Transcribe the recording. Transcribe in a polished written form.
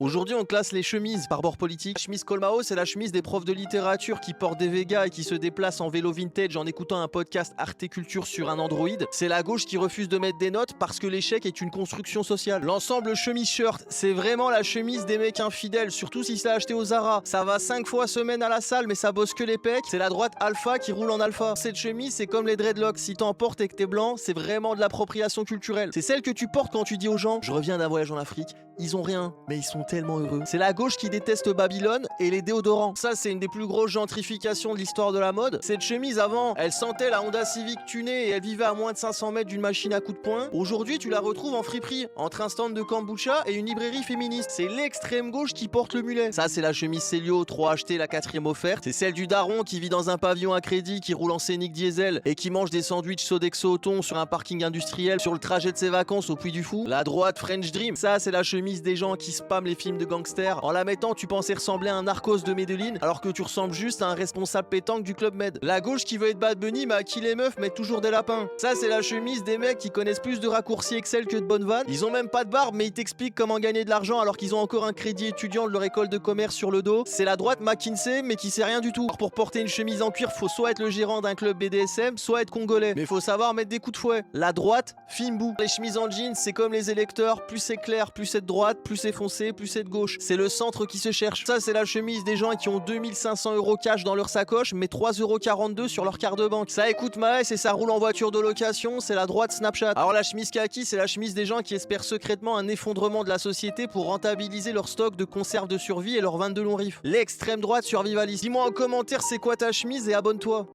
Aujourd'hui, on classe les chemises par bord politique. La chemise Colmao, c'est la chemise des profs de littérature qui portent des végas et qui se déplacent en vélo vintage en écoutant un podcast Arte Culture sur un Android. C'est la gauche qui refuse de mettre des notes parce que l'échec est une construction sociale. L'ensemble chemise-shirt, c'est vraiment la chemise des mecs infidèles, surtout si c'est acheté au Zara. Ça va 5 fois semaine à la salle, mais ça bosse que les pecs. C'est la droite alpha qui roule en alpha. Cette chemise, c'est comme les dreadlocks. Si t'en portes et que t'es blanc, c'est vraiment de l'appropriation culturelle. C'est celle que tu portes quand tu dis aux gens « Je reviens d'un voyage en Afrique ». Ils ont rien, mais ils sont tellement heureux. C'est la gauche qui déteste Babylone et les déodorants. Ça, c'est une des plus grosses gentrifications de l'histoire de la mode. Cette chemise, avant, elle sentait la Honda Civic tunée et elle vivait à moins de 500 mètres d'une machine à coups de poing. Aujourd'hui, tu la retrouves en friperie, entre un stand de kombucha et une librairie féministe. C'est l'extrême gauche qui porte le mulet. Ça, c'est la chemise Célio, 3 achetée, la 4e offerte. C'est celle du daron qui vit dans un pavillon à crédit, qui roule en Scénic diesel et qui mange des sandwichs Sodexo au thon sur un parking industriel sur le trajet de ses vacances au Puy du Fou. La droite French Dream, ça, c'est la chemise des gens qui spamment les films de gangsters. En la mettant, tu pensais ressembler à un narcos de Medellin, alors que tu ressembles juste à un responsable pétanque du Club Med. La gauche qui veut être Bad Bunny, mais à qui les meufs mettent toujours des lapins. Ça, c'est la chemise des mecs qui connaissent plus de raccourcis Excel que de bonnes vannes. Ils ont même pas de barbe, mais ils t'expliquent comment gagner de l'argent alors qu'ils ont encore un crédit étudiant de leur école de commerce sur le dos. C'est la droite McKinsey, mais qui sait rien du tout. Alors pour porter une chemise en cuir, faut soit être le gérant d'un club BDSM, soit être congolais. Mais faut savoir mettre des coups de fouet. La droite, Fimbou. Les chemises en jeans, c'est comme les électeurs, plus c'est clair, plus c'est de droite, plus c'est foncé, plus c'est de gauche. C'est le centre qui se cherche. Ça, c'est la chemise des gens qui ont 2500 € cash dans leur sacoche, mais 3,42 € sur leur carte de banque. Ça écoute Maes et ça roule en voiture de location, c'est la droite Snapchat. Alors la chemise kaki, c'est la chemise des gens qui espèrent secrètement un effondrement de la société pour rentabiliser leur stock de conserves de survie et leurs 22 longs riffs. L'extrême droite survivaliste. Dis-moi en commentaire c'est quoi ta chemise et abonne-toi.